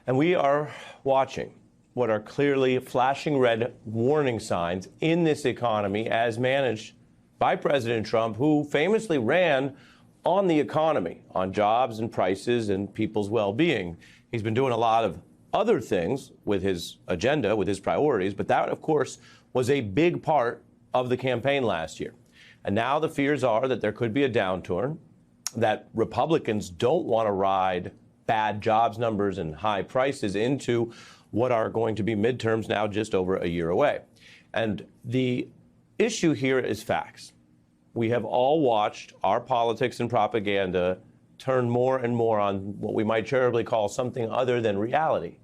And we are watching what are clearly flashing red warning signs in this economy as managed by President Trump, who famously ran on the economy, on jobs and prices and people's well-being. He's been doing a lot of other things with his agenda, with his priorities, but that, of course, was a big part of the campaign last year. And now the fears are that there could be a downturn, that Republicans don't want to ride bad jobs numbers and high prices into what are going to be midterms now just over a year away. And the issue here is facts. We have all watched our politics and propaganda turn more and more on what we might charitably call something other than reality.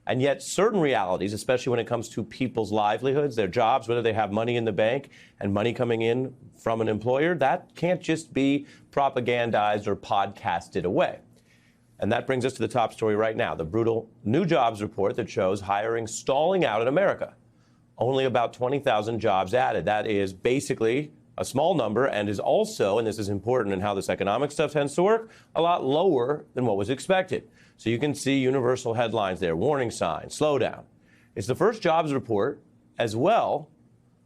And yet certain realities, especially when it comes to people's livelihoods, their jobs, whether they have money in the bank and money coming in from an employer, that can't just be propagandized or podcasted away. And that brings us to the top story right now, the brutal new jobs report that shows hiring stalling out in America. Only about 20,000 jobs added. That is basically a small number and is also, and this is important in how this economic stuff tends to work, a lot lower than what was expected. So you can see universal headlines there, warning signs, slowdown. It's the first jobs report as well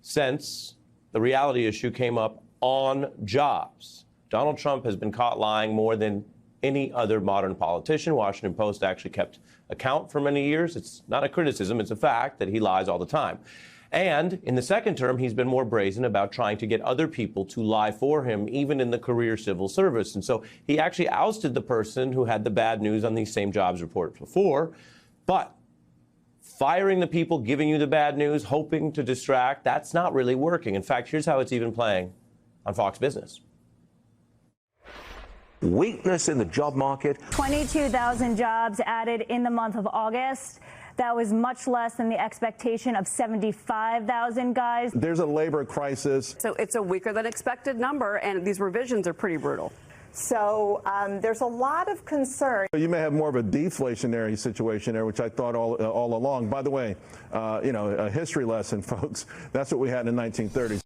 since the reality issue came up on jobs. Donald Trump has been caught lying more than any other modern politician. Washington Post actually kept account for many years. It's not a criticism, it's a fact that he lies all the time. And in the second term, he's been more brazen about trying to get other people to lie for him, even in the career civil service. And so he actually ousted the person who had the bad news on these same jobs reports before. But firing the people giving you the bad news, hoping to distract, that's not really working. In fact, here's how it's even playing on Fox Business. Weakness in the job market. 22,000 jobs added in the month of August. That was much less than the expectation of 75,000 guys. There's a labor crisis. So it's a weaker than expected number, and these revisions are pretty brutal. So there's a lot of concern. You may have more of a deflationary situation there, which I thought all along. By the way, a history lesson, folks. That's what we had in the 1930s.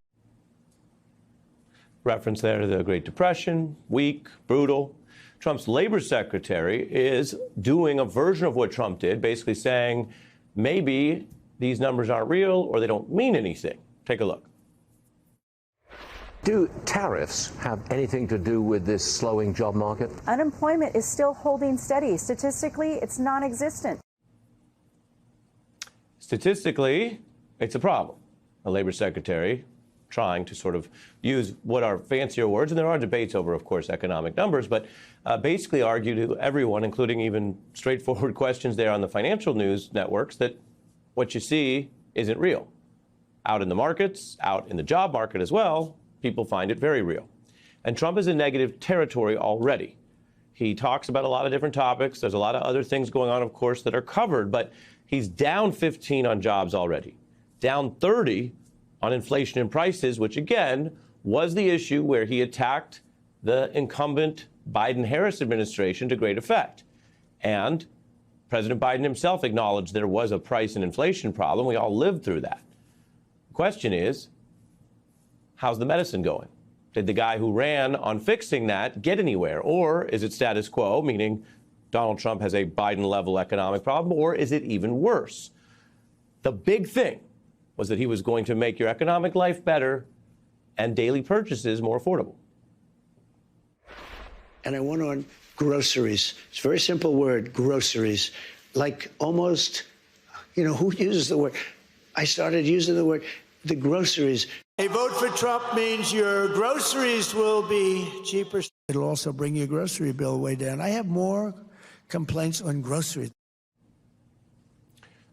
Reference there to the Great Depression, weak, brutal. Trump's labor secretary is doing a version of what Trump did, basically saying maybe these numbers aren't real or they don't mean anything. Take a look. Do tariffs have anything to do with this slowing job market? Unemployment is still holding steady. Statistically, it's non-existent. Statistically, it's a problem. A labor secretary trying to sort of use what are fancier words, and there are debates over, of course, economic numbers, but basically argue to everyone, including even straightforward questions there on the financial news networks, that what you see isn't real. Out in the markets, out in the job market as well, people find it very real. And Trump is in negative territory already. He talks about a lot of different topics. There's a lot of other things going on, of course, that are covered, but he's down 15 on jobs already, down 30 on inflation and prices, which again was the issue where he attacked the incumbent Biden-Harris administration to great effect. And President Biden himself acknowledged there was a price and inflation problem. We all lived through that. The question is, how's the medicine going? Did the guy who ran on fixing that get anywhere? Or is it status quo, meaning Donald Trump has a Biden-level economic problem, or is it even worse? The big thing was that he was going to make your economic life better and daily purchases more affordable. And I went on groceries. It's a very simple word, groceries. Like almost, who uses the word? I started using the word, the groceries. A vote for Trump means your groceries will be cheaper. It'll also bring your grocery bill way down. I have more complaints on groceries.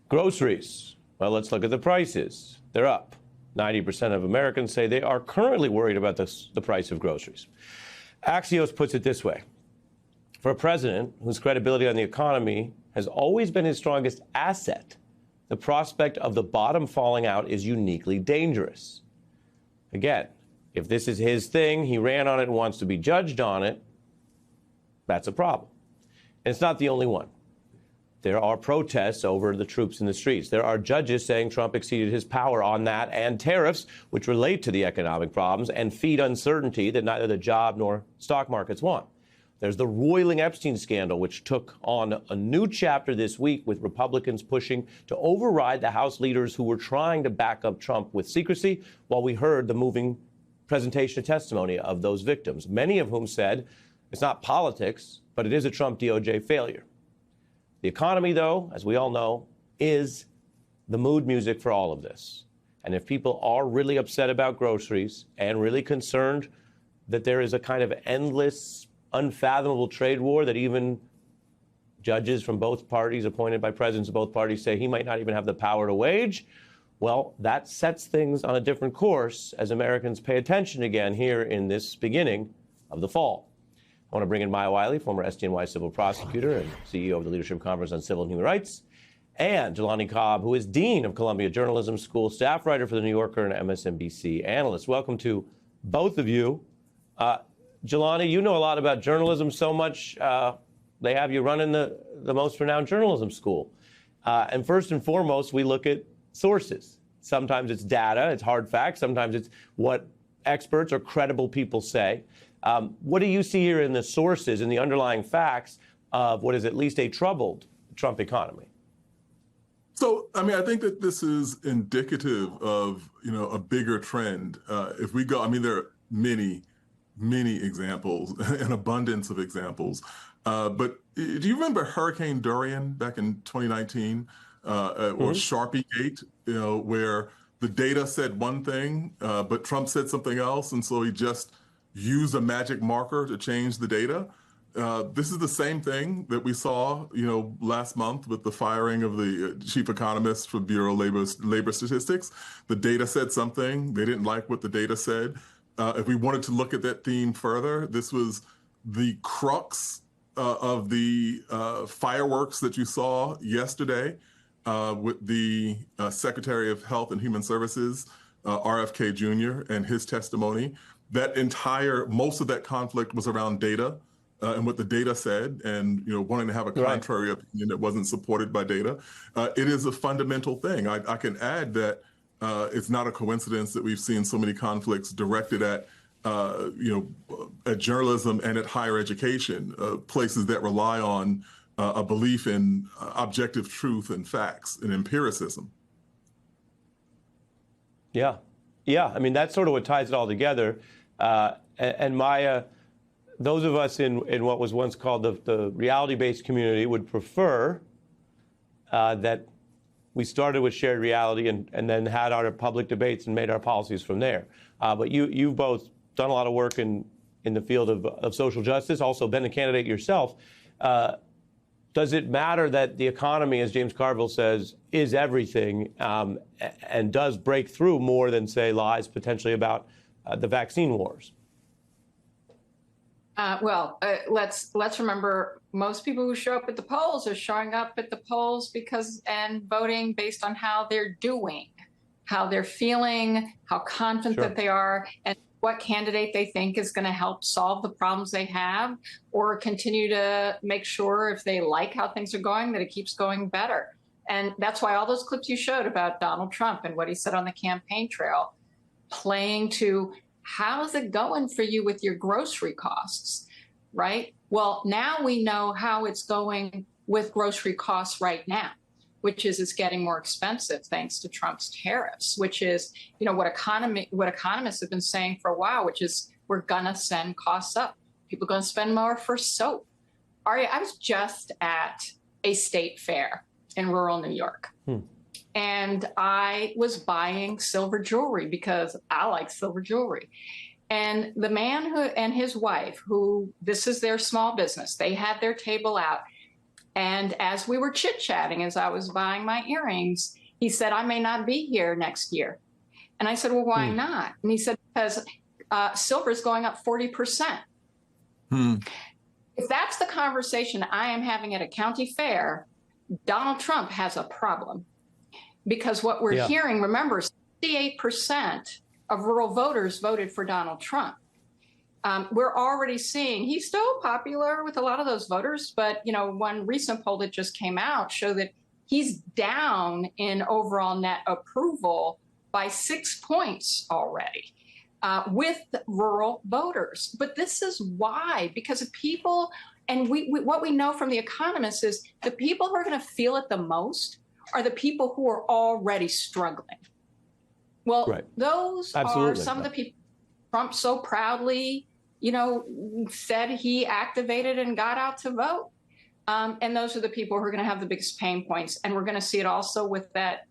Groceries. Well, let's look at the prices. They're up. 90% of Americans say they are currently worried about the price of groceries. Axios puts it this way. For a president whose credibility on the economy has always been his strongest asset, the prospect of the bottom falling out is uniquely dangerous. Again, if this is his thing, he ran on it and wants to be judged on it, that's a problem. And it's not the only one. There are protests over the troops in the streets. There are judges saying Trump exceeded his power on that, and tariffs, which relate to the economic problems and feed uncertainty that neither the job nor stock markets want. There's the roiling Epstein scandal, which took on a new chapter this week with Republicans pushing to override the House leaders who were trying to back up Trump with secrecy while we heard the moving presentation of testimony of those victims, many of whom said it's not politics, but it is a Trump DOJ failure. The economy, though, as we all know, is the mood music for all of this. And if people are really upset about groceries and really concerned that there is a kind of endless, unfathomable trade war that even judges from both parties, appointed by presidents of both parties, say he might not even have the power to wage, well, that sets things on a different course as Americans pay attention again here in this beginning of the fall. I want to bring in Maya Wiley, former SDNY civil prosecutor and CEO of the Leadership Conference on Civil and Human Rights, and Jelani Cobb, who is Dean of Columbia Journalism School, staff writer for The New Yorker and MSNBC analyst. Welcome to both of you. Jelani, you know a lot about journalism, so much they have you running the most renowned journalism school. And first and foremost, we look at sources. Sometimes it's data, it's hard facts. Sometimes it's what experts or credible people say. What do you see here in the sources and the underlying facts of what is at least a troubled Trump economy? So, I mean, I think that this is indicative of, a bigger trend. If we go, I mean, there are many examples, an abundance of examples. But do you remember Hurricane Dorian back in 2019 or Sharpie Gate, where the data said one thing, but Trump said something else. And so he just used a magic marker to change the data. This is the same thing that we saw, last month with the firing of the chief economist for Bureau of Labor Statistics. The data said something. They didn't like what the data said. If we wanted to look at that theme further, this was the crux of the fireworks that you saw yesterday with the Secretary of Health and Human Services, RFK Jr., and his testimony. Most of that conflict was around data and what the data said, and wanting to have a contrary opinion that wasn't supported by data. It is a fundamental thing. I can add that it's not a coincidence that we've seen so many conflicts directed at journalism and at higher education, places that rely on a belief in objective truth and facts and empiricism. Yeah. I mean, that's sort of what ties it all together. And Maya, those of us in what was once called the reality-based community would prefer that we started with shared reality and then had our public debates and made our policies from there. But you've both done a lot of work in the field of social justice, also been a candidate yourself. Does it matter that the economy, as James Carville says, is everything and does break through more than, say, lies potentially about the vaccine wars? Let's remember most people who show up at the polls are showing up at the polls and voting based on how they're doing, how they're feeling, how confident they are, and what candidate they think is going to help solve the problems they have or continue to make sure, if they like how things are going, that it keeps going better. And that's why all those clips you showed about Donald Trump and what he said on the campaign trail, playing to how's it going for you with your grocery costs, right? Well, now we know how it's going with grocery costs right now, which is it's getting more expensive thanks to Trump's tariffs, which is, what economists have been saying for a while, which is we're going to send costs up. People are going to spend more for soap. Aria, I was just at a state fair in rural New York. And I was buying silver jewelry because I like silver jewelry. And the man and his wife, this is their small business, they had their table out. And as we were chit-chatting, as I was buying my earrings, he said, I may not be here next year. And I said, well, why not? And he said, because silver is going up 40%. If that's the conversation I am having at a county fair, Donald Trump has a problem. Because what we're hearing, remember, 68% of rural voters voted for Donald Trump. We're already seeing he's still popular with a lot of those voters, but one recent poll that just came out showed that he's down in overall net approval by 6 points already. with rural voters. But this is why, because of people, and what we know from the economists is the people who are going to feel it the most are the people who are already struggling. Well, Right. Those Absolutely. are some of the people Trump so proudly, said he activated and got out to vote. And those are the people who are going to have the biggest pain points. And we're going to see it also with that,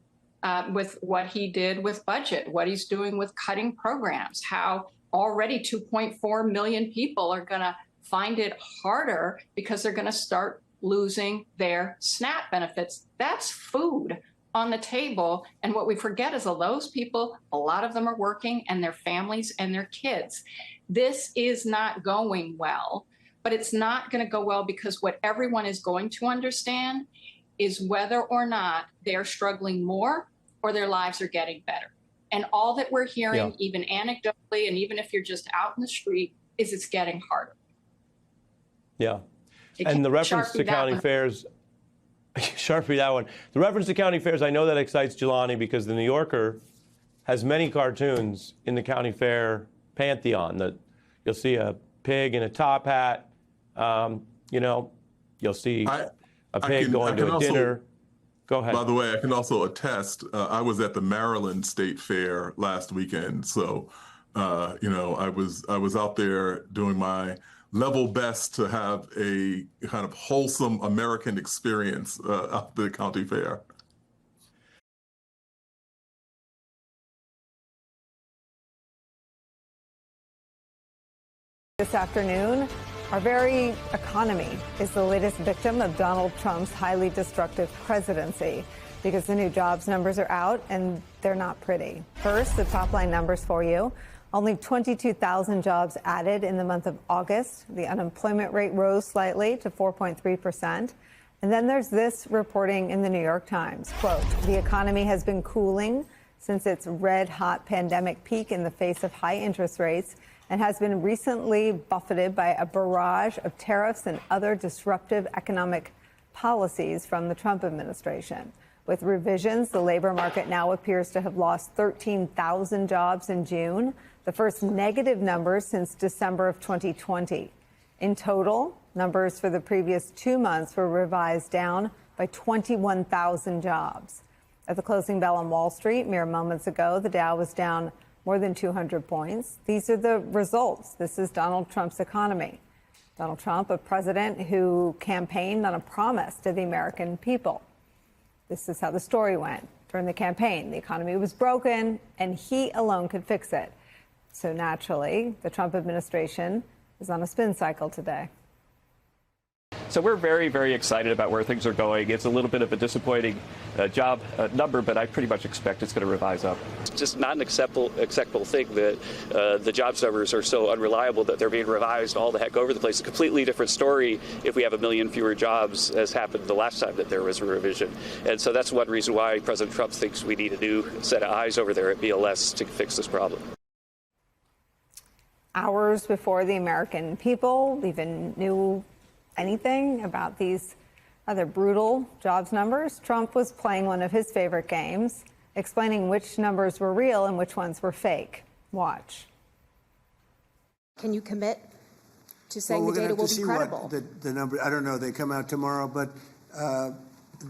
with what he did with budget, what he's doing with cutting programs, how already 2.4 million people are going to find it harder because they're going to start losing their SNAP benefits. That's food on the table. And what we forget is those people, a lot of them are working, and their families and their kids. This is not going well, but it's not going to go well because what everyone is going to understand is whether or not they're struggling more or their lives are getting better. And all that we're hearing, even anecdotally, and even if you're just out in the street, is it's getting harder. Yeah. And the reference to county fairs, Sharpie that one. The reference to county fairs, I know that excites Jelani because the New Yorker has many cartoons in the county fair pantheon. That you'll see a pig in a top hat. You'll see a pig going to a dinner. Go ahead. By the way, I can also attest. I was at the Maryland State Fair last weekend, so I was out there doing my level best to have a kind of wholesome American experience at the county fair. This afternoon, our very economy is the latest victim of Donald Trump's highly destructive presidency because the new jobs numbers are out and they're not pretty. First, the top line numbers for you. Only 22,000 jobs added in the month of August. The unemployment rate rose slightly to 4.3%. And then there's this reporting in the New York Times. Quote, the economy has been cooling since its red-hot pandemic peak in the face of high interest rates and has been recently buffeted by a barrage of tariffs and other disruptive economic policies from the Trump administration. With revisions, the labor market now appears to have lost 13,000 jobs in June, the first negative numbers since December of 2020. In total, numbers for the previous 2 months were revised down by 21,000 jobs. At the closing bell on Wall Street mere moments ago, the Dow was down more than 200 points. These are the results. This is Donald Trump's economy. Donald Trump, a president who campaigned on a promise to the American people. This is how the story went during the campaign. The economy was broken, and he alone could fix it. So naturally, the Trump administration is on a spin cycle today. So we're very, very excited about where things are going. It's a little bit of a disappointing job number, but I pretty much expect it's going to revise up. It's just not an acceptable thing that the jobs numbers are so unreliable that they're being revised all the heck over the place. A completely different story if we have 1 million fewer jobs, as happened the last time that there was a revision. And so that's one reason why President Trump thinks we need a new set of eyes over there at BLS to fix this problem. Hours before the American people even knew anything about these rather brutal jobs numbers, Trump was playing one of his favorite games, explaining which numbers were real and which ones were fake. Watch. Can you commit to saying the data will be credible? The number, I don't know, they come out tomorrow, but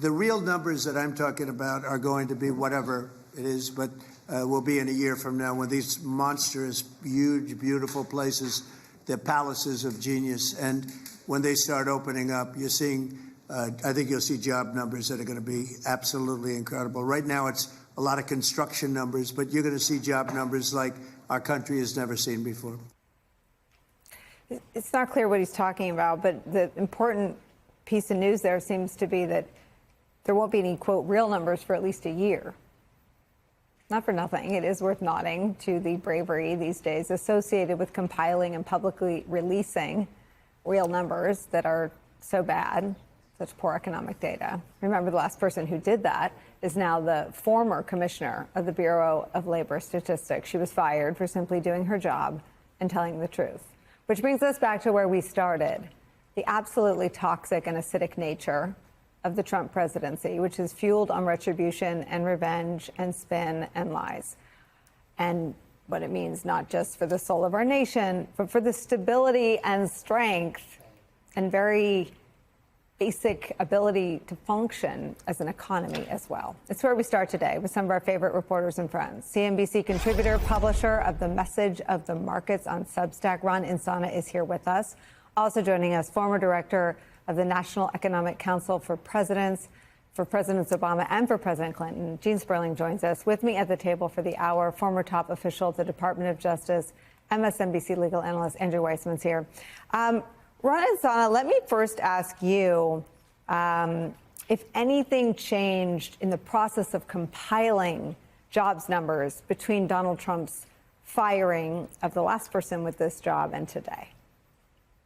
the real numbers that I'm talking about are going to be whatever it is, but will be in a year from now when these monstrous, huge, beautiful places, they're palaces of genius. And when they start opening up, you're seeing, I think you'll see job numbers that are going to be absolutely incredible. Right now, it's a lot of construction numbers, but you're going to see job numbers like our country has never seen before. It's not clear what he's talking about, but the important piece of news there seems to be that there won't be any, quote, real numbers for at least a year. Not for nothing. It is worth nodding to the bravery these days associated with compiling and publicly releasing real numbers that are so bad, such poor economic data. Remember, the last person who did that is now the former commissioner of the Bureau of Labor Statistics. She was fired for simply doing her job and telling the truth. Which brings us back to where we started, the absolutely toxic and acidic nature of the Trump presidency, which is fueled on retribution and revenge and spin and lies. And what it means not just for the soul of our nation, but for the stability and strength and very basic ability to function as an economy as well. It's where we start today with some of our favorite reporters and friends. CNBC contributor, publisher of The Message of the Markets on Substack, Ron Insana, is here with us. Also joining us, former director of the National Economic Council for Presidents Obama and for President Clinton. Gene Sperling joins us. With me at the table for the hour, former top official at the Department of Justice, MSNBC legal analyst Andrew Weissman's here. Ron Insana, let me first ask you if anything changed in the process of compiling jobs numbers between Donald Trump's firing of the last person with this job and today.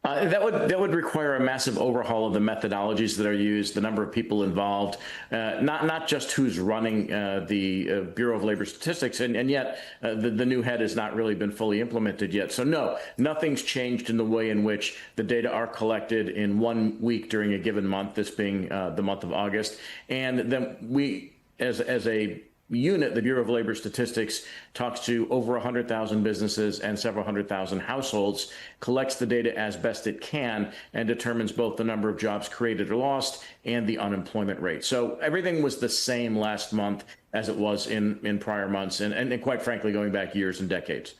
That would require a massive overhaul of the methodologies that are used, the number of people involved, not just who's running the Bureau of Labor Statistics, and yet the new head has not really been fully implemented yet. So no, nothing's changed in the way in which the data are collected in 1 week during a given month, this being the month of August, and then we, as a unit, the Bureau of Labor Statistics talks to over 100,000 businesses and several 100,000 households, collects the data as best it can, and determines both the number of jobs created or lost and the unemployment rate. So everything was the same last month as it was in prior months, and quite frankly, going back years and decades.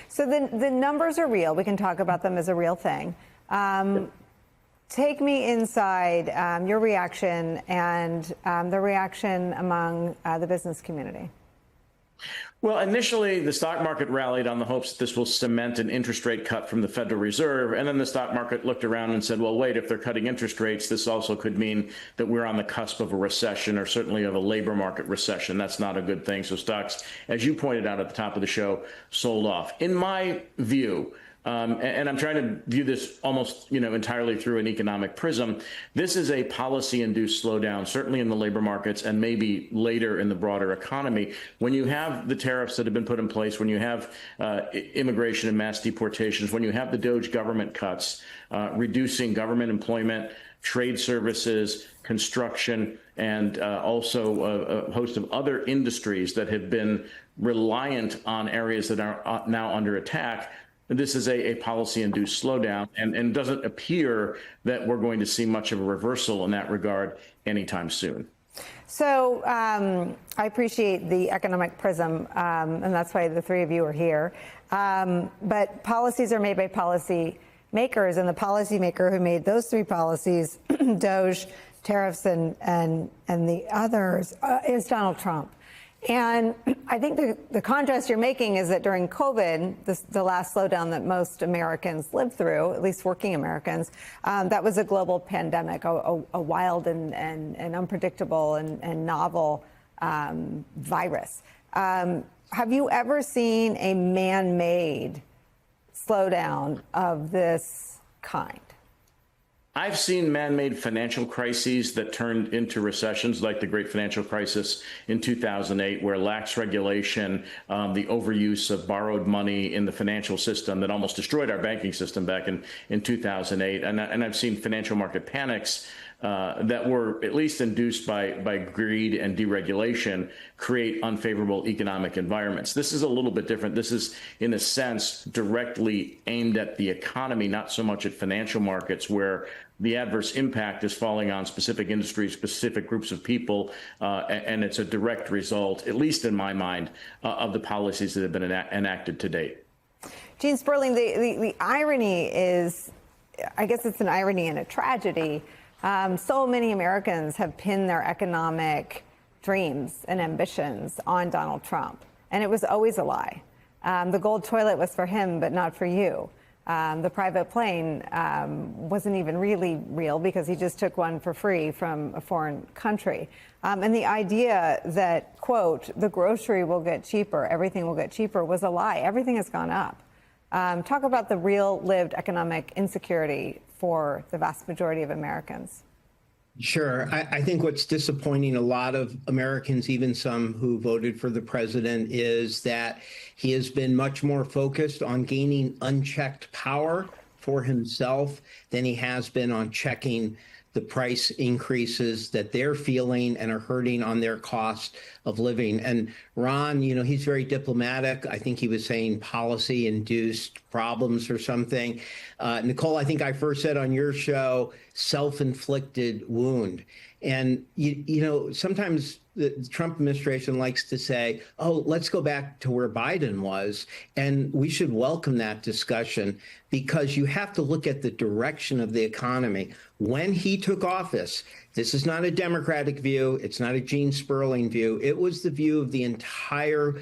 So the numbers are real. We can talk about them as a real thing. Take me inside your reaction and the reaction among the business community. Well, initially, the stock market rallied on the hopes that this will cement an interest rate cut from the Federal Reserve. And then the stock market looked around and said, well, wait, if they're cutting interest rates, this also could mean that we're on the cusp of a recession, or certainly of a labor market recession. That's not a good thing. So stocks, as you pointed out at the top of the show, sold off. In my view, and I'm trying to view this almost, entirely through an economic prism, this is a policy-induced slowdown, certainly in the labor markets and maybe later in the broader economy. When you have the tariffs that have been put in place, when you have immigration and mass deportations, when you have the DOGE government cuts, reducing government employment, trade services, construction, and also a host of other industries that have been reliant on areas that are now under attack, this is a policy-induced slowdown, and doesn't appear that we're going to see much of a reversal in that regard anytime soon. So I appreciate the economic prism, and that's why the three of you are here. But policies are made by policy makers, and the policymaker who made those three policies, DOGE, tariffs, and the others, is Donald Trump. And I think the contrast you're making is that during COVID, the last slowdown that most Americans lived through, at least working Americans, that was a global pandemic, a wild and unpredictable and novel virus. Have you ever seen a man-made slowdown of this kind? I've seen man-made financial crises that turned into recessions, like the great financial crisis in 2008, where lax regulation, the overuse of borrowed money in the financial system that almost destroyed our banking system back in 2008. And I've seen financial market panics that were at least induced by greed and deregulation create unfavorable economic environments. This is a little bit different. This is, in a sense, directly aimed at the economy, not so much at financial markets, where the adverse impact is falling on specific industries, specific groups of people, and it's a direct result, at least in my mind, of the policies that have been enacted to date. Gene Sperling, the irony is, I guess it's an irony and a tragedy. So many Americans have pinned their economic dreams and ambitions on Donald Trump, and it was always a lie. The gold toilet was for him, but not for you. The private plane wasn't even really real because he just took one for free from a foreign country. And the idea that, quote, the grocery will get cheaper, everything will get cheaper, was a lie. Everything has gone up. Talk about the real lived economic insecurity for the vast majority of Americans. Sure. I think what's disappointing a lot of Americans, even some who voted for the president, is that he has been much more focused on gaining unchecked power for himself than he has been on checking the price increases that they're feeling and are hurting on their cost of living. And Ron, he's very diplomatic. I think he was saying policy-induced problems or something. Nicole, I think I first said on your show, self-inflicted wound. And, sometimes the Trump administration likes to say, oh, let's go back to where Biden was. And we should welcome that discussion because you have to look at the direction of the economy. When he took office, this is not a Democratic view. It's not a Gene Sperling view. It was the view of the entire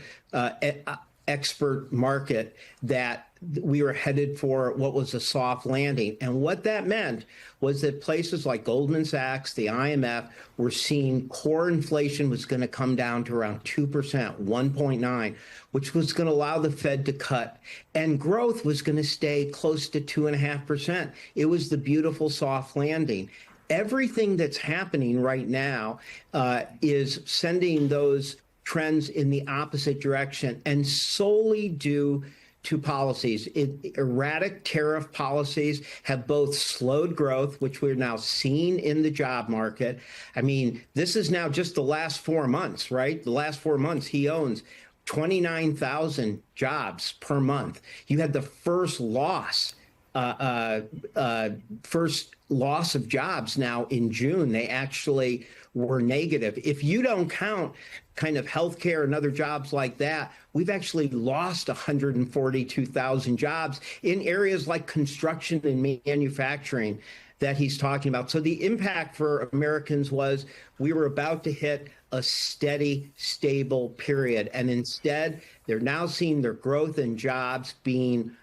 expert market that we were headed for what was a soft landing. And what that meant was that places like Goldman Sachs, the IMF, were seeing core inflation was going to come down to around 2%, 1.9, which was going to allow the Fed to cut. And growth was going to stay close to 2.5%. It was the beautiful soft landing. Everything that's happening right now is sending those trends in the opposite direction and solely due to policies. Erratic tariff policies have both slowed growth, which we're now seeing in the job market. I mean, this is now just the last 4 months, right? The last 4 months, he owns 29,000 jobs per month. You had the first loss of jobs now in June. They actually were negative. If you don't count kind of healthcare and other jobs like that, we've actually lost 142,000 jobs in areas like construction and manufacturing that he's talking about. So the impact for Americans was we were about to hit a steady, stable period. And instead, they're now seeing their growth in jobs being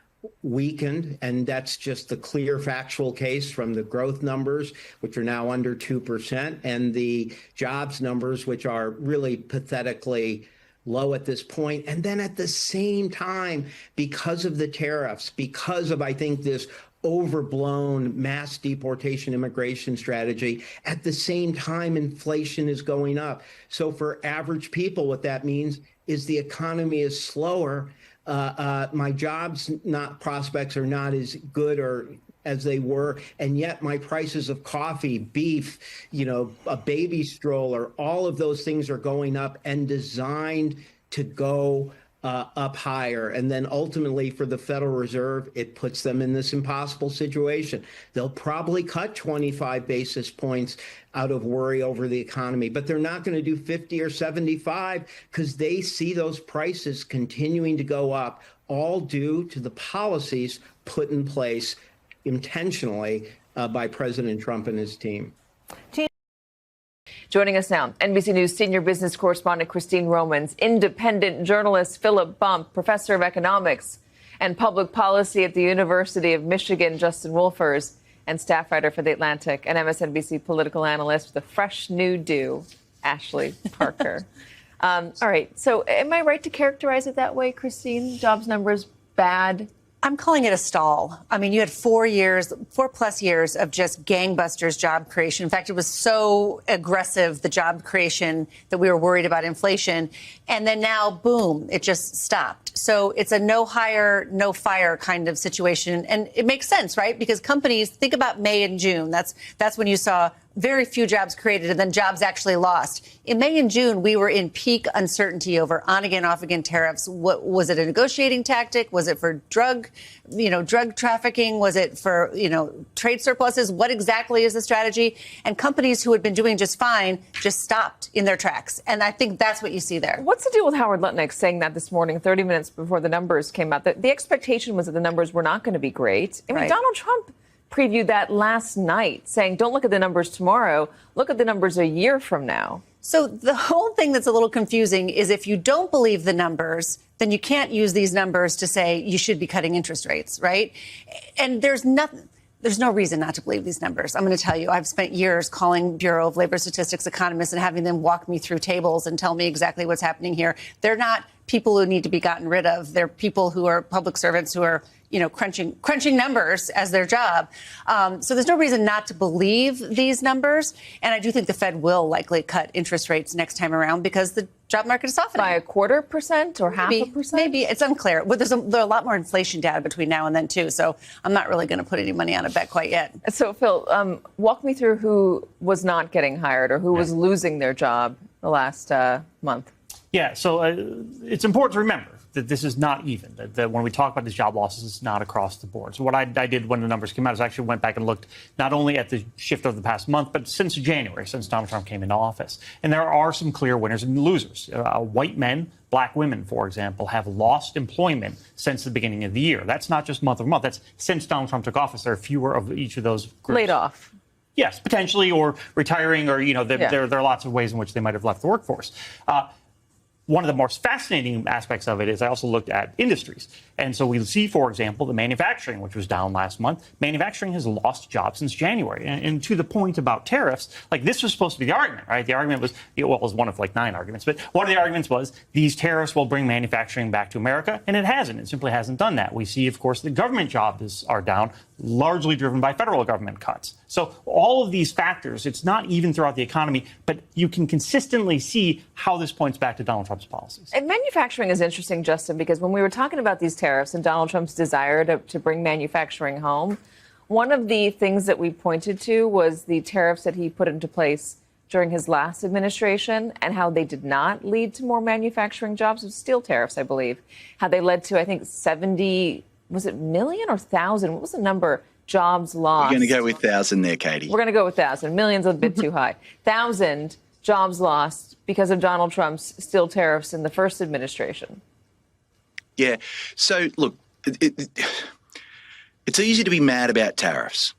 weakened, and that's just the clear factual case from the growth numbers, which are now under 2%, and the jobs numbers, which are really pathetically low at this point. And then at the same time, because of the tariffs, because of, I think, this overblown mass deportation immigration strategy, at the same time, inflation is going up. So for average people, what that means is the economy is slower. My jobs prospects are not as good or as they were, and yet my prices of coffee, beef, a baby stroller, all of those things are going up and designed to go up higher. And then ultimately for the Federal Reserve, it puts them in this impossible situation. They'll probably cut 25 basis points out of worry over the economy, but they're not going to do 50 or 75 because they see those prices continuing to go up, all due to the policies put in place intentionally by President Trump and his team. Joining us now, NBC News senior business correspondent Christine Romans, independent journalist Philip Bump, professor of economics and public policy at the University of Michigan, Justin Wolfers, and staff writer for The Atlantic and MSNBC political analyst with a fresh new do, Ashley Parker. All right. So am I right to characterize it that way, Christine? Jobs numbers bad? I'm calling it a stall. I mean, you had 4 plus years of just gangbusters job creation. In fact, it was so aggressive, the job creation, that we were worried about inflation. And then now, boom, it just stopped. So it's a no hire, no fire kind of situation. And it makes sense, right? Because companies, think about May and June. That's when you saw very few jobs created and then jobs actually lost. In May and June, we were in peak uncertainty over on-again, off-again tariffs. What was it, a negotiating tactic? Was it for drug trafficking? Was it for, trade surpluses? What exactly is the strategy? And companies who had been doing just fine just stopped in their tracks. And I think that's what you see there. What's the deal with Howard Lutnick saying that this morning, 30 minutes before the numbers came out? The expectation was that the numbers were not going to be great. I mean, Right. Donald Trump previewed that last night, saying, don't look at the numbers tomorrow, look at the numbers a year from now. So the whole thing that's a little confusing is if you don't believe the numbers, then you can't use these numbers to say you should be cutting interest rates, right? And there's no reason not to believe these numbers. I'm going to tell you, I've spent years calling Bureau of Labor Statistics economists and having them walk me through tables and tell me exactly what's happening here. They're not people who need to be gotten rid of. They're people who are public servants who are crunching numbers as their job. So there's no reason not to believe these numbers. And I do think the Fed will likely cut interest rates next time around because the job market is softening. By 0.25% or half a percent? Maybe. It's unclear. Well, there's a lot more inflation data between now and then, too. So I'm not really going to put any money on a bet quite yet. So, Phil, walk me through who was not getting hired or who was losing their job the last month. Yeah, so it's important to remember that this is not even, that when we talk about these job losses, it's not across the board. So what I did when the numbers came out is actually went back and looked not only at the shift of the past month, but since January, since Donald Trump came into office. And there are some clear winners and losers. White men, black women, for example, have lost employment since the beginning of the year. That's not just month over month. That's since Donald Trump took office. There are fewer of each of those groups. Laid off. Yes, potentially, or retiring, or, there are lots of ways in which they might have left the workforce. One of the most fascinating aspects of it is I also looked at industries. And so we see, for example, the manufacturing, which was down last month. Manufacturing has lost jobs since January. And to the point about tariffs, like this was supposed to be the argument, right? The argument was, well, it was one of like 9 arguments, but one of the arguments was these tariffs will bring manufacturing back to America. And it hasn't. It simply hasn't done that. We see, of course, the government jobs are down, largely driven by federal government cuts. So all of these factors, it's not even throughout the economy, but you can consistently see how this points back to Donald Trump's policies. And manufacturing is interesting, Justin, because when we were talking about these tariffs and Donald Trump's desire to bring manufacturing home, one of the things that we pointed to was the tariffs that he put into place during his last administration and how they did not lead to more manufacturing jobs. It was steel tariffs, I believe. How they led to, I think, 70, was it million or 1,000? What was the number? Jobs lost. We're going to go with 1,000 there, Katie. We're going to go with 1,000. Million's a bit too high. 1,000 jobs lost because of Donald Trump's steel tariffs in the first administration. Yeah. So, look, it's easy to be mad about tariffs.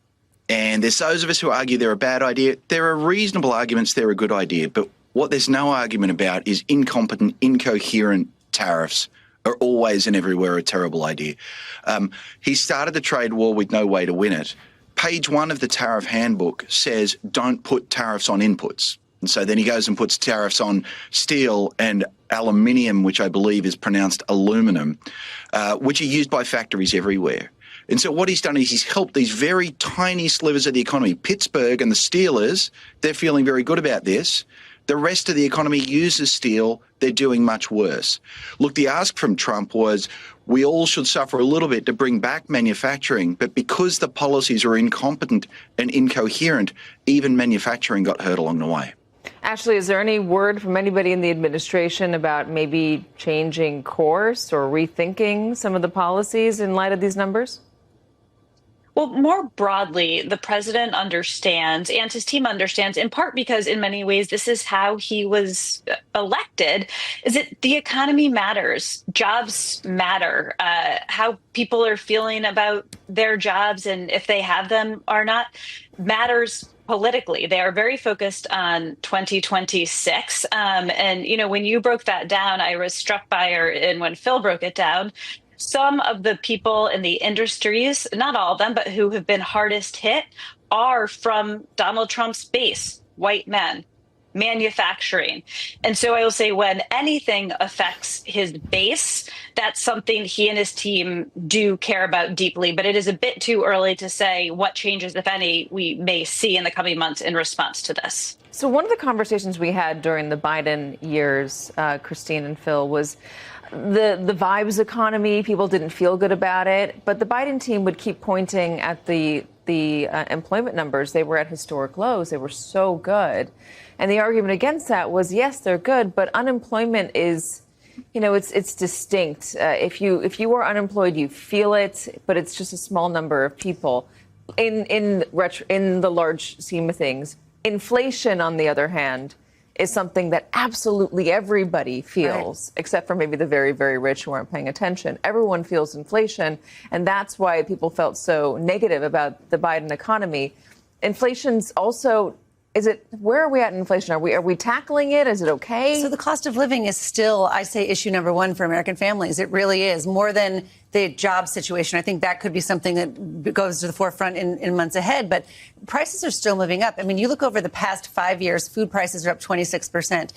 And there's those of us who argue they're a bad idea. There are reasonable arguments they're a good idea. But what there's no argument about is incompetent, incoherent tariffs are always and everywhere a terrible idea. He started the trade war with no way to win it. Page 1 of the tariff handbook says don't put tariffs on inputs. And so then he goes and puts tariffs on steel and aluminium, which I believe is pronounced aluminum, which are used by factories everywhere. And so what he's done is he's helped these very tiny slivers of the economy. Pittsburgh and the Steelers, they're feeling very good about this. The rest of the economy uses steel. They're doing much worse. Look, the ask from Trump was we all should suffer a little bit to bring back manufacturing, but because the policies are incompetent and incoherent, even manufacturing got hurt along the way. Ashley, is there any word from anybody in the administration about maybe changing course or rethinking some of the policies in light of these numbers? Well, more broadly, the president understands and his team understands, in part because in many ways this is how he was elected, is that the economy matters. Jobs matter. How people are feeling about their jobs and if they have them or not matters politically. They are very focused on 2026. And, when you broke that down, I was struck by, and when Phil broke it down, some of the people in the industries, not all of them, but who have been hardest hit are from Donald Trump's base, white men, manufacturing. And so I will say when anything affects his base, that's something he and his team do care about deeply. But it is a bit too early to say what changes, if any, we may see in the coming months in response to this. So one of the conversations we had during the Biden years, Christine and Phil, was the vibes economy. People didn't feel good about it, but the Biden team would keep pointing at the employment numbers. They were at historic lows. They were so good. And the argument against that was, yes, they're good, but unemployment is, it's distinct. If you are unemployed, you feel it, but it's just a small number of people in the large scheme of things. Inflation, on the other hand, is something that absolutely everybody feels, right, except for maybe the very, very rich who aren't paying attention. Everyone feels inflation, and that's why people felt so negative about the Biden economy. Inflation's also, where are we at in inflation? Are we tackling it? Is it okay? So the cost of living is still, I say, issue number one for American families. It really is. More than the job situation. I think that could be something that goes to the forefront in months ahead. But prices are still moving up. I mean, you look over the past 5 years, food prices are up 26%.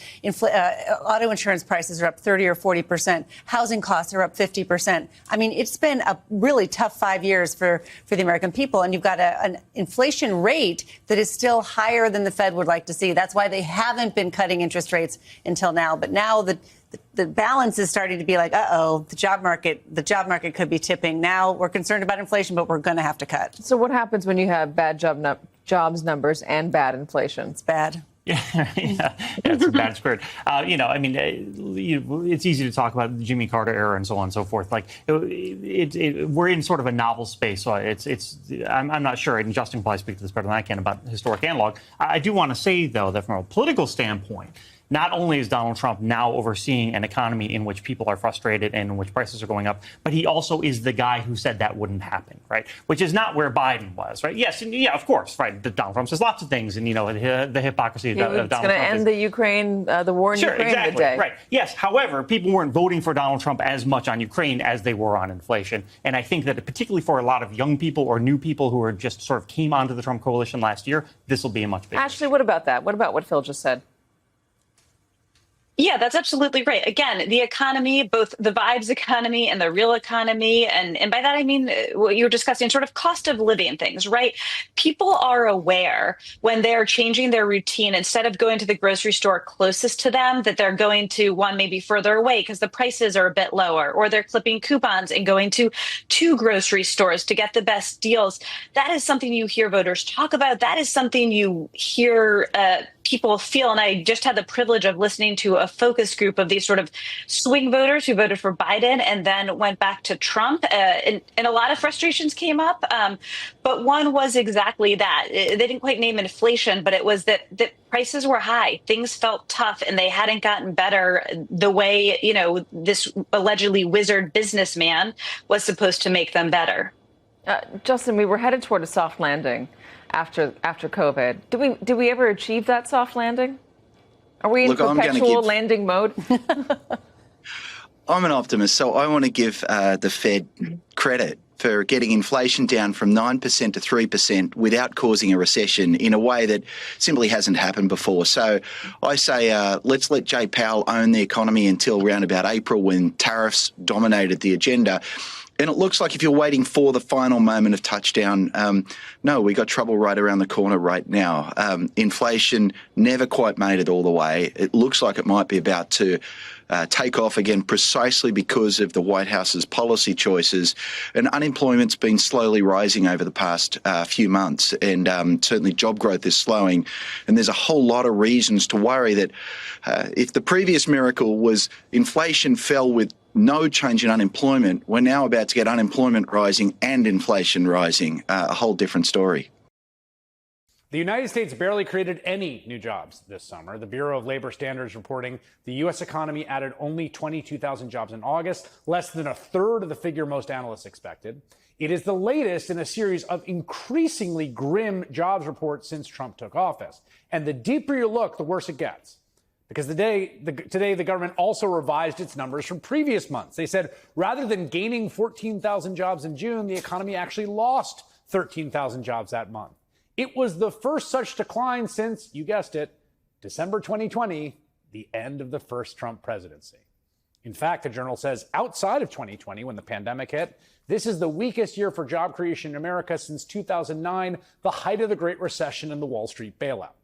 Auto insurance prices are up 30 or 40%. Housing costs are up 50%. I mean, it's been a really tough 5 years for the American people. And you've got an inflation rate that is still higher than the Fed would like to see. That's why they haven't been cutting interest rates until now. But now the balance is starting to be like, the job market could be tipping. Now we're concerned about inflation, but we're going to have to cut. So what happens when you have bad jobs numbers and bad inflation? It's bad. Yeah, it's a bad squared. It's easy to talk about the Jimmy Carter era and so on and so forth. Like, we're in sort of a novel space. So I'm not sure, and Justin can probably speak to this better than I can about historic analog. I do want to say, though, that from a political standpoint, not only is Donald Trump now overseeing an economy in which people are frustrated and in which prices are going up, but he also is the guy who said that wouldn't happen, right? Which is not where Biden was, right? Yes, and yeah, of course, right. Donald Trump says lots of things, and the hypocrisy of Donald Trump. It's going to end the war in Ukraine exactly, today. Right. Yes. However, people weren't voting for Donald Trump as much on Ukraine as they were on inflation, and I think that particularly for a lot of young people or new people who are just sort of came onto the Trump coalition last year, this will be a much bigger. Ashley, what about that? What about what Phil just said? Yeah, that's absolutely right. Again, the economy, both the vibes economy and the real economy. And by that, I mean, what you were discussing, sort of cost of living things, right? People are aware when they're changing their routine, instead of going to the grocery store closest to them, that they're going to one maybe further away because the prices are a bit lower, or they're clipping coupons and going to two grocery stores to get the best deals. That is something you hear voters talk about. That is something you hear people feel. And I just had the privilege of listening to a focus group of these sort of swing voters who voted for Biden and then went back to Trump. And a lot of frustrations came up. But one was exactly that. They didn't quite name inflation, but it was that prices were high. Things felt tough and they hadn't gotten better the way, this allegedly wizard businessman was supposed to make them better. Justin, we were headed toward a soft landing after COVID. Did we ever achieve that soft landing? Are we in perpetual landing mode? I'm an optimist, so I want to give the Fed credit for getting inflation down from 9% to 3% without causing a recession in a way that simply hasn't happened before. So I say let's let Jay Powell own the economy until around about April, when tariffs dominated the agenda. And it looks like if you're waiting for the final moment of touchdown, no, we got trouble right around the corner right now. Inflation never quite made it all the way. It looks like it might be about to take off again, precisely because of the White House's policy choices. And unemployment's been slowly rising over the past few months, and certainly job growth is slowing. And there's a whole lot of reasons to worry that if the previous miracle was inflation fell with no change in unemployment, we're now about to get unemployment rising and inflation rising. A whole different story. The United States barely created any new jobs this summer. The Bureau of Labor Standards reporting the U.S. economy added only 22,000 jobs in August, less than a third of the figure most analysts expected. It is the latest in a series of increasingly grim jobs reports since Trump took office. And the deeper you look, the worse it gets. Because today, the government also revised its numbers from previous months. They said rather than gaining 14,000 jobs in June, the economy actually lost 13,000 jobs that month. It was the first such decline since, you guessed it, December 2020, the end of the first Trump presidency. In fact, the Journal says outside of 2020, when the pandemic hit, this is the weakest year for job creation in America since 2009, the height of the Great Recession and the Wall Street bailout.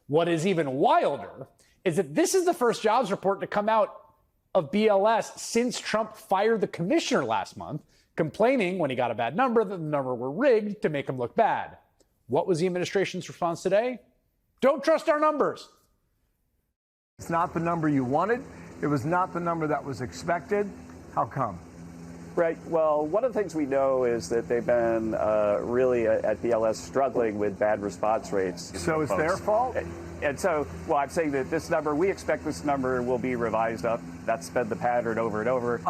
What is even wilder is that this is the first jobs report to come out of BLS since Trump fired the commissioner last month, complaining when he got a bad number that the number were rigged to make him look bad. What was the administration's response today? Don't trust our numbers. It's not the number you wanted. It was not the number that was expected. How come? Right. Well, one of the things we know is that they've been really at BLS struggling with bad response rates. So it's their fault? And so, well, I'm saying that this number, we expect this number will be revised up. That's been the pattern over and over.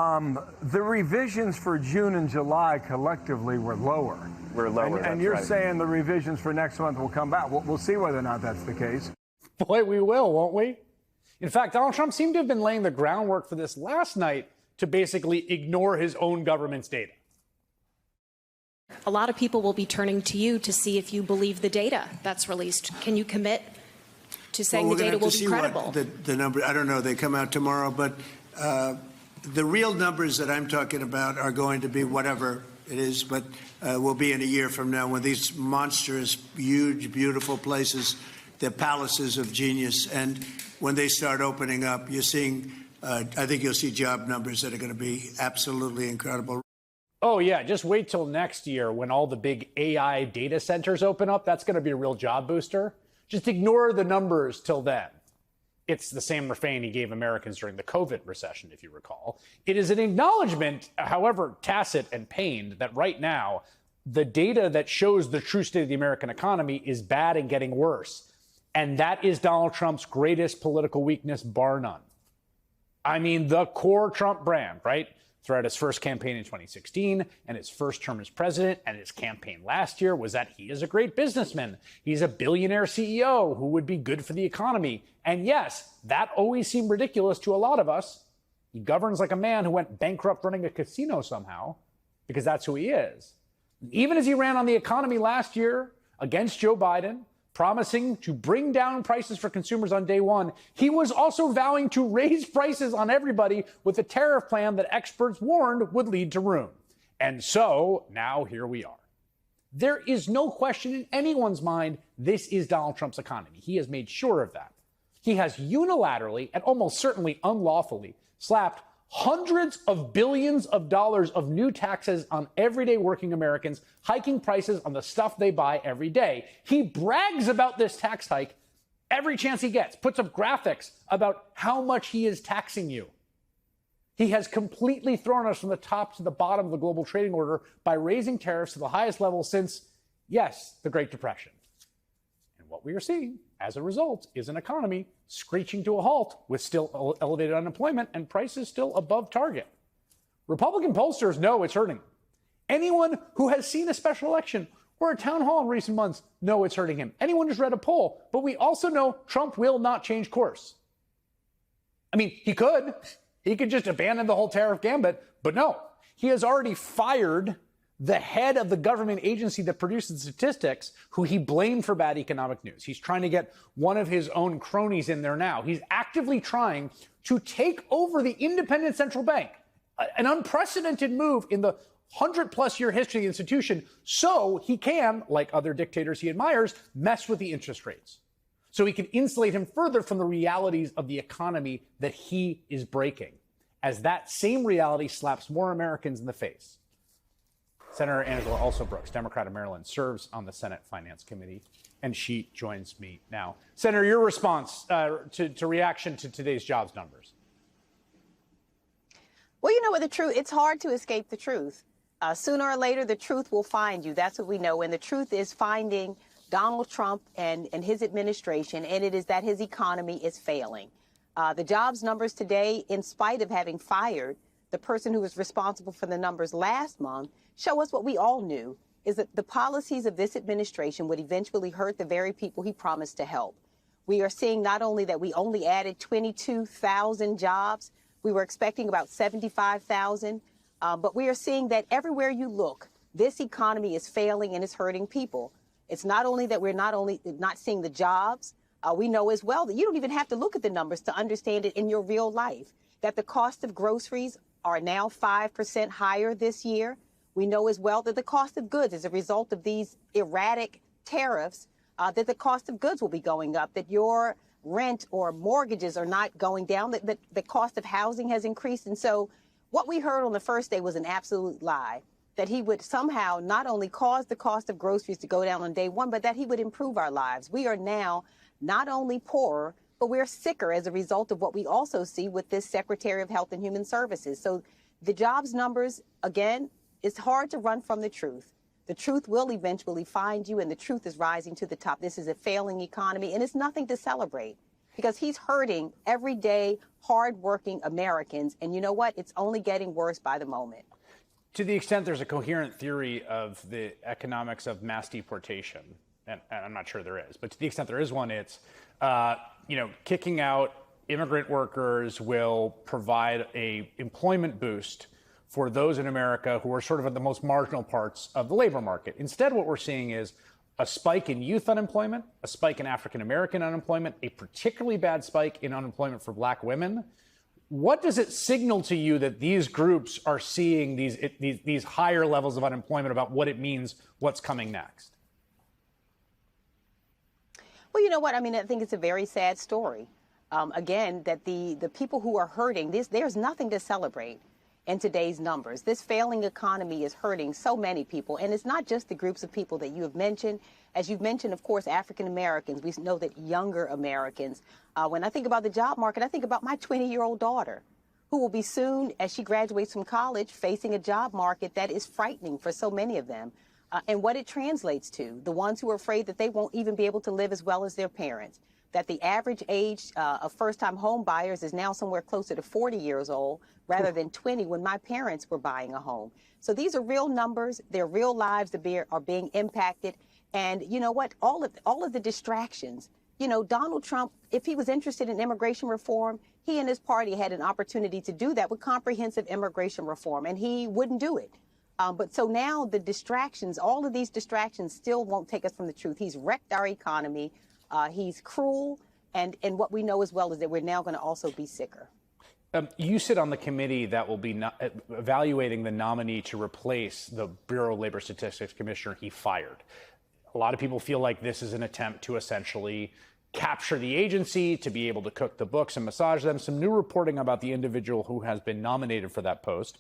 The revisions for June and July collectively were lower. We're lower. And you're saying the revisions for next month will come back. We'll see whether or not that's the case. Boy, we will, won't we? In fact, Donald Trump seemed to have been laying the groundwork for this last night to basically ignore his own government's data? A lot of people will be turning to you to see if you believe the data that's released. Can you commit to saying the data will be credible? The number, I don't know, they come out tomorrow, but the real numbers that I'm talking about are going to be whatever it is, but will be in a year from now when these monstrous, huge, beautiful places, they're palaces of genius. And when they start opening up, you're seeing, I think you'll see job numbers that are going to be absolutely incredible. Oh, yeah. Just wait till next year when all the big AI data centers open up. That's going to be a real job booster. Just ignore the numbers till then. It's the same refrain he gave Americans during the COVID recession, if you recall. It is an acknowledgement, however tacit and pained, that right now, the data that shows the true state of the American economy is bad and getting worse. And that is Donald Trump's greatest political weakness, bar none. I mean, the core Trump brand, right? Throughout his first campaign in 2016 and his first term as president and his campaign last year was that he is a great businessman. He's a billionaire CEO who would be good for the economy. And yes, that always seemed ridiculous to a lot of us. He governs like a man who went bankrupt running a casino somehow, because that's who he is. Even as he ran on the economy last year against Joe Biden, promising to bring down prices for consumers on day one, he was also vowing to raise prices on everybody with a tariff plan that experts warned would lead to ruin. And so now here we are. There is no question in anyone's mind this is Donald Trump's economy. He has made sure of that. He has unilaterally and almost certainly unlawfully slapped hundreds of billions of dollars of new taxes on everyday working Americans, hiking prices on the stuff they buy every day. He brags about this tax hike every chance he gets, puts up graphics about how much he is taxing you. He has completely thrown us from the top to the bottom of the global trading order by raising tariffs to the highest level since, yes, the Great Depression. And what we are seeing as a result is an economy screeching to a halt with still elevated unemployment and prices still above target. Republican pollsters know it's hurting. Anyone who has seen a special election or a town hall in recent months know it's hurting him. Anyone who's read a poll. But we also know Trump will not change course. I mean, he could. He could just abandon the whole tariff gambit. But no, he has already fired the head of the government agency that produces statistics, who he blamed for bad economic news. He's trying to get one of his own cronies in there now. He's actively trying to take over the independent central bank, an unprecedented move in the 100-plus year history of the institution, so he can, like other dictators he admires, mess with the interest rates. So he can insulate him further from the realities of the economy that he is breaking, as that same reality slaps more Americans in the face. Senator Angela Alsobrooks, Democrat of Maryland, serves on the Senate Finance Committee, and she joins me now. Senator, your response to reaction to today's jobs numbers. Well, you know what, it's hard to escape the truth. Sooner or later, the truth will find you. That's what we know. And the truth is finding Donald Trump and his administration, and it is that his economy is failing. The jobs numbers today, in spite of having fired the person who was responsible for the numbers last month, show us what we all knew, is that the policies of this administration would eventually hurt the very people he promised to help. We are seeing not only that we only added 22,000 jobs, we were expecting about 75,000, but we are seeing that everywhere you look, this economy is failing and is hurting people. It's not only that we're not seeing the jobs, we know as well that you don't even have to look at the numbers to understand it in your real life, that the cost of groceries are now 5% higher this year. We know as well that the cost of goods, as a result of these erratic tariffs, that the cost of goods will be going up, that your rent or mortgages are not going down, that the cost of housing has increased. And so what we heard on the first day was an absolute lie, that he would somehow not only cause the cost of groceries to go down on day one, but that he would improve our lives. We are now not only poorer, but we're sicker as a result of what we also see with this Secretary of Health and Human Services. So the jobs numbers, again, it's hard to run from the truth. The truth will eventually find you, and the truth is rising to the top. This is a failing economy, and it's nothing to celebrate, because he's hurting everyday, hardworking Americans. And you know what? It's only getting worse by the moment. To the extent there's a coherent theory of the economics of mass deportation, and I'm not sure there is, but to the extent there is one, it's kicking out immigrant workers will provide a employment boost for those in America who are sort of at the most marginal parts of the labor market. Instead, what we're seeing is a spike in youth unemployment, a spike in African American unemployment, a particularly bad spike in unemployment for black women. What does it signal to you that these groups are seeing these higher levels of unemployment about what it means, what's coming next? Well, you know what? I mean, I think it's a very sad story. Again, that the people who are hurting, there's nothing to celebrate in today's numbers. This failing economy is hurting so many people. And it's not just the groups of people that you have mentioned. As you've mentioned, of course, African Americans. We know that younger Americans. When I think about the job market, I think about my 20-year-old daughter, who will be soon, as she graduates from college, facing a job market that is frightening for so many of them. And what it translates to, the ones who are afraid that they won't even be able to live as well as their parents, that the average age of first-time home buyers is now somewhere closer to 40 years old rather than 20 when my parents were buying a home. So these are real numbers. They're real lives that are being impacted. And you know what? All of the distractions. You know, Donald Trump, if he was interested in immigration reform, he and his party had an opportunity to do that with comprehensive immigration reform, and he wouldn't do it. But so now the distractions, all of these distractions still won't take us from the truth. He's wrecked our economy. He's cruel. And what we know as well is that we're now going to also be sicker. You sit on the committee that will be evaluating the nominee to replace the Bureau of Labor Statistics commissioner he fired. A lot of people feel like this is an attempt to essentially capture the agency, to be able to cook the books and massage them. Some new reporting about the individual who has been nominated for that post.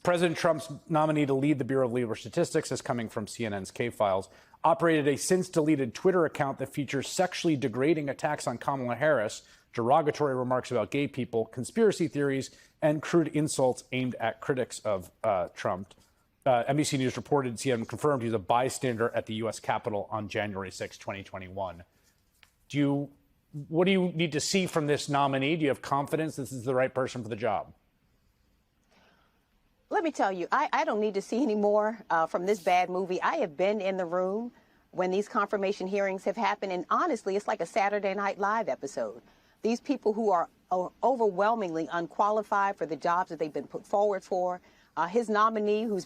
President Trump's nominee to lead the Bureau of Labor Statistics, is coming from CNN's K-Files, operated a since-deleted Twitter account that features sexually degrading attacks on Kamala Harris, derogatory remarks about gay people, conspiracy theories, and crude insults aimed at critics of Trump. NBC News reported CNN confirmed he was a bystander at the U.S. Capitol on January 6, 2021. What do you need to see from this nominee? Do you have confidence this is the right person for the job? Let me tell you, I don't need to see any more from this bad movie. I have been in the room when these confirmation hearings have happened, and honestly, it's like a Saturday Night Live episode. These people who are overwhelmingly unqualified for the jobs that they've been put forward for. His nominee, who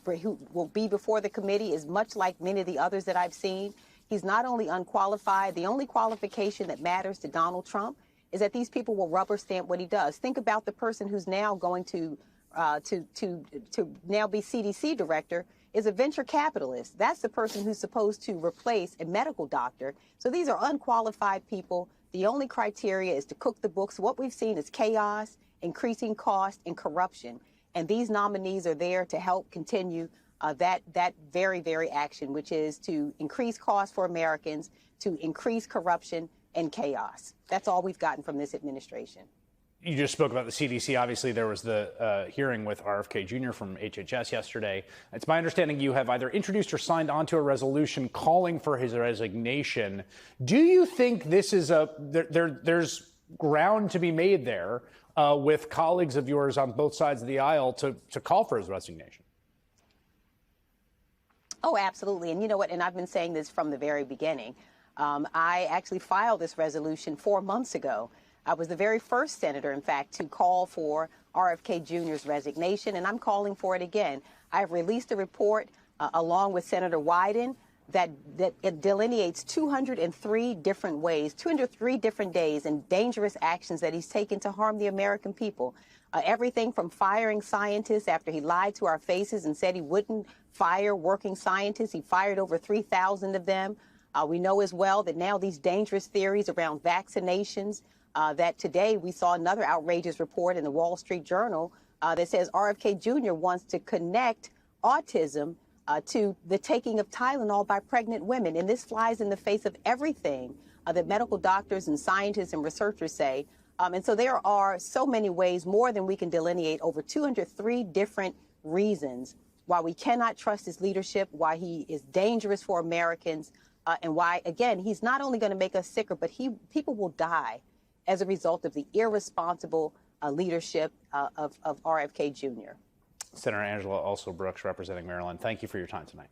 will be before the committee, is much like many of the others that I've seen. He's not only unqualified, the only qualification that matters to Donald Trump is that these people will rubber stamp what he does. Think about the person who's now going to now be CDC director is a venture capitalist. That's the person who's supposed to replace a medical doctor. So these are unqualified people. The only criteria is to cook the books. What we've seen is chaos, increasing cost, and corruption. And these nominees are there to help continue that very, very action, which is to increase costs for Americans, to increase corruption and chaos. That's all we've gotten from this administration. You just spoke about the CDC. Obviously, there was the hearing with RFK Jr. from HHS yesterday. It's my understanding you have either introduced or signed onto a resolution calling for his resignation. Do you think this is there's ground to be made there with colleagues of yours on both sides of the aisle to call for his resignation? Oh, absolutely. And you know what? And I've been saying this from the very beginning. I actually filed this resolution 4 months ago. I was the very first senator, in fact, to call for RFK Jr.'s resignation, and I'm calling for it again. I've released a report along with Senator Wyden that it delineates 203 different ways, 203 different days and dangerous actions that he's taken to harm the American people. Everything from firing scientists after he lied to our faces and said he wouldn't fire working scientists. He fired over 3,000 of them. We know as well that now these dangerous theories around vaccinations, that today we saw another outrageous report in the Wall Street Journal that says RFK Jr. wants to connect autism to the taking of Tylenol by pregnant women. And this flies in the face of everything that medical doctors and scientists and researchers say. And so there are so many ways, more than we can delineate, over 203 different reasons why we cannot trust his leadership, why he is dangerous for Americans, and why, again, he's not only going to make us sicker, but people will die as a result of the irresponsible leadership of RFK Jr. Senator Angela Brooks, representing Maryland, thank you for your time tonight.